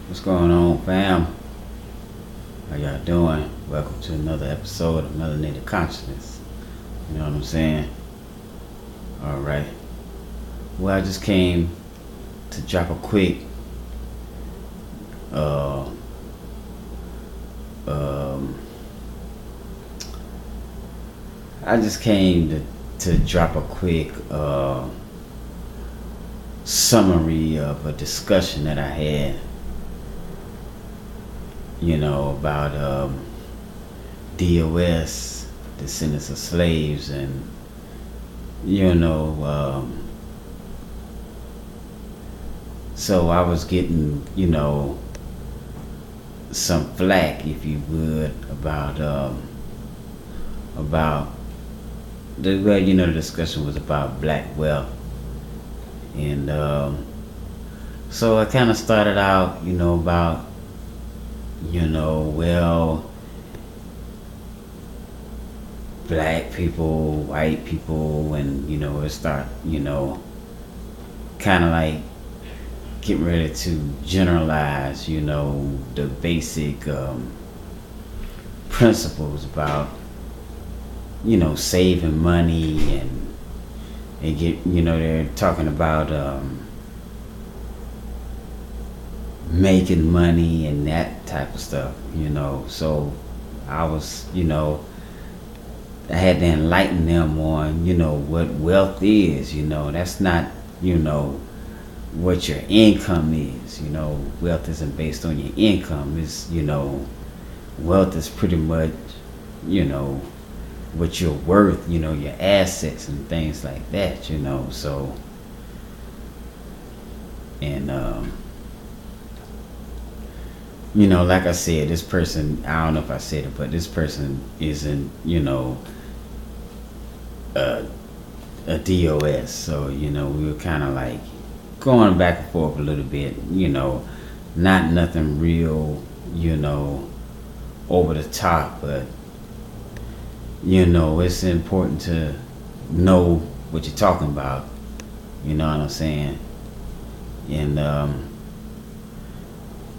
What's going on, fam? How y'all doing? Welcome to another episode of Melinated Conscienceness. You know what I'm saying? Alright. Well, I just came to drop a quick uh um I just came to drop a quick summary of a discussion that I had, about DOS, descendants of slaves, and so I was getting, some flack, if you would, about the discussion was about black wealth, and so I kind of started out, about, well, black people, white people, and it start, kind of like getting ready to generalize, the basic principles about, saving money, and get, they're talking about making money and that type of stuff, So I was, I had to enlighten them on, what wealth is, that's not, what your income is, wealth isn't based on your income. It's, wealth is pretty much, what you're worth, your assets and things like that, so, and, like I said, this person, I don't know if I said it, but this person isn't, a DOS, so, we were kind of like going back and forth a little bit, not nothing real, over the top, but, it's important to know what you're talking about, you know what I'm saying, and,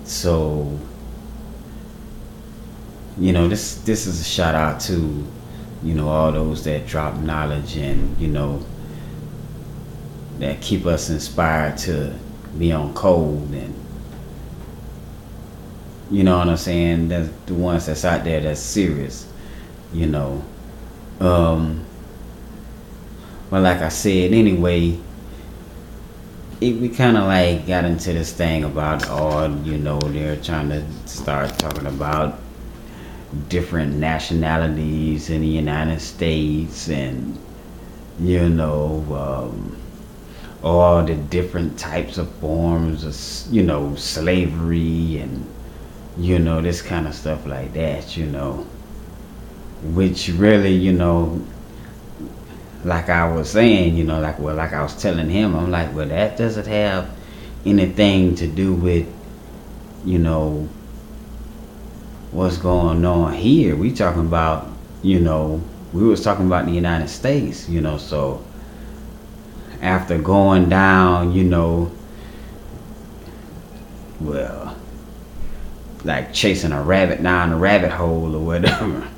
so, this is a shout out to, all those that drop knowledge and, that keep us inspired to be on code, and, you know what I'm saying, that's the ones that's out there that's serious, But like I said, anyway, we kind of like got into this thing about, they're trying to start talking about different nationalities in the United States, and all the different types of forms of slavery, and this kind of stuff like that, which really, like I was saying, like I was telling him, I'm like, well, that doesn't have anything to do with, what's going on here. We talking about, we was talking about the United States, so after going down, well, like chasing a rabbit down a rabbit hole or whatever,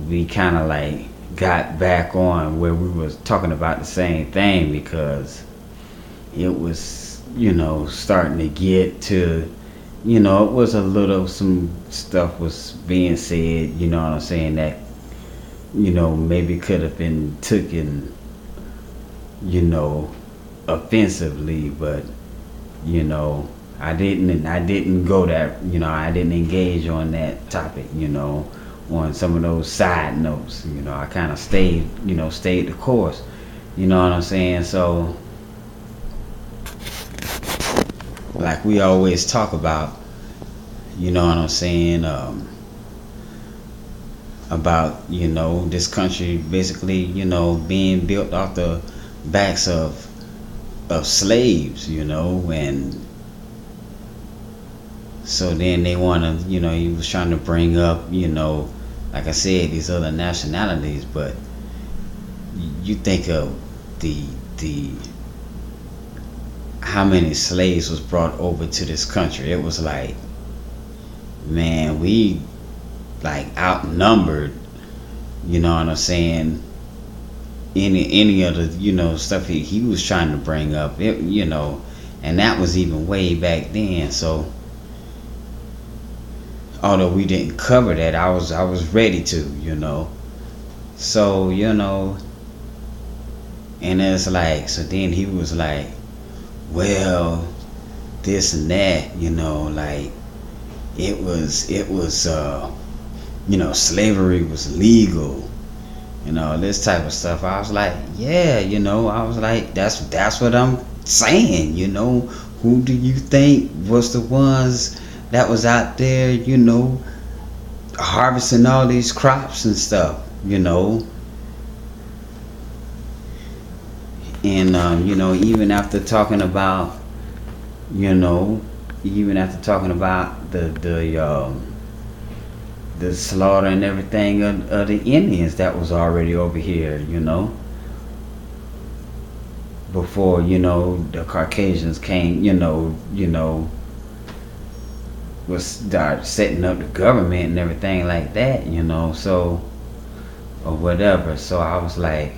we kind of like got back on where we was talking about the same thing, because it was, starting to get to, it was a little, some stuff was being said, you know what I'm saying, that, maybe could have been taken, offensively, but, I didn't go that, I didn't engage on that topic, on some of those side notes, I kind of stayed the course, you know what I'm saying, so, like we always talk about, you know what I'm saying, about, this country basically, being built off the backs of slaves, and so then they want to, he was trying to bring up, like I said, these other nationalities, but you think of the how many slaves was brought over to this country. It was like, man, we like outnumbered, you know what I'm saying, any of the, stuff he was trying to bring up. And that was even way back then. So although we didn't cover that, I was ready to. So, and it's like, so then he was like, well, this and that, like it was slavery was legal, this type of stuff. I was like, yeah, I was like, that's what I'm saying. Who do you think was the ones that was out there, harvesting all these crops and stuff, and even after talking about, the slaughter and everything of the Indians that was already over here, before, the Caucasians came, was start setting up the government and everything like that, so, or whatever. So I was like,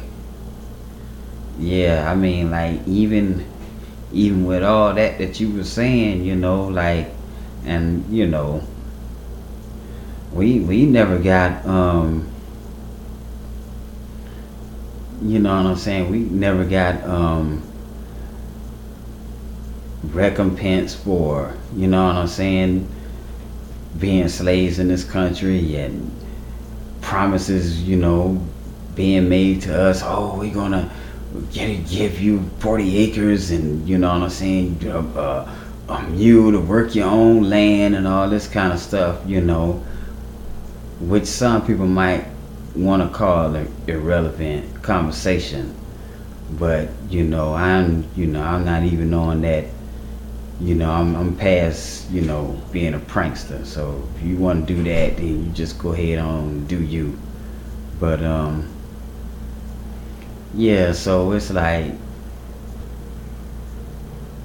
yeah, I mean, like, even with all that you were saying, like, and we never got, you know what I'm saying, we never got recompense for, you know what I'm saying, being slaves in this country, and promises, being made to us. Oh, we're gonna give you 40 acres, and you know what I'm saying, a mule to work your own land and all this kind of stuff, which some people might want to call an irrelevant conversation. But I'm not even on that. I'm past being a prankster. So if you want to do that, then you just go ahead on and do you. But yeah, so it's like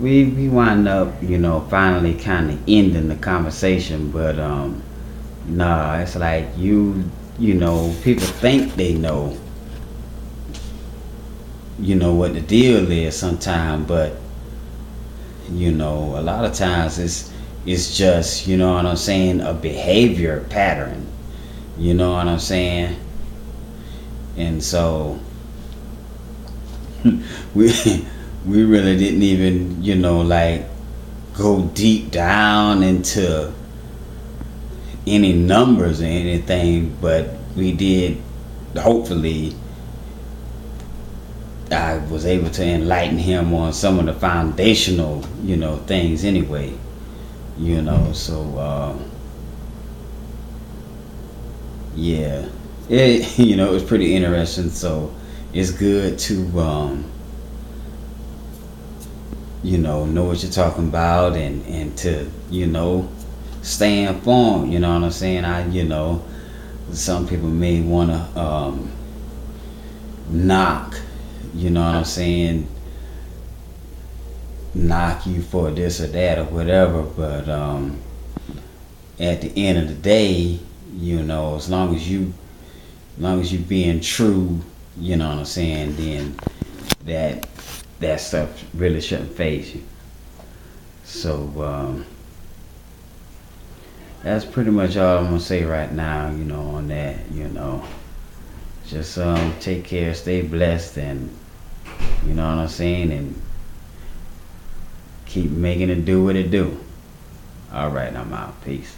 we wind up finally kind of ending the conversation. But nah, it's like people think they know what the deal is sometimes. But a lot of times it's just, what I'm saying, a behavior pattern, you know what I'm saying. And so we really didn't even like go deep down into any numbers or anything, but we did, hopefully I was able to enlighten him on some of the foundational, things anyway, so yeah, it was pretty interesting. So it's good to know what you're talking about, and to stay informed, you know what I'm saying. Some people may want to knock, you know what I'm saying, knock you for this or that or whatever, but at the end of the day, as long as you being true, you know what I'm saying, then that stuff really shouldn't faze you. So that's pretty much all I'm gonna say right now, on that. Just take care, stay blessed, and you know what I'm saying, and keep making it do what it do. All right, I'm out. Peace.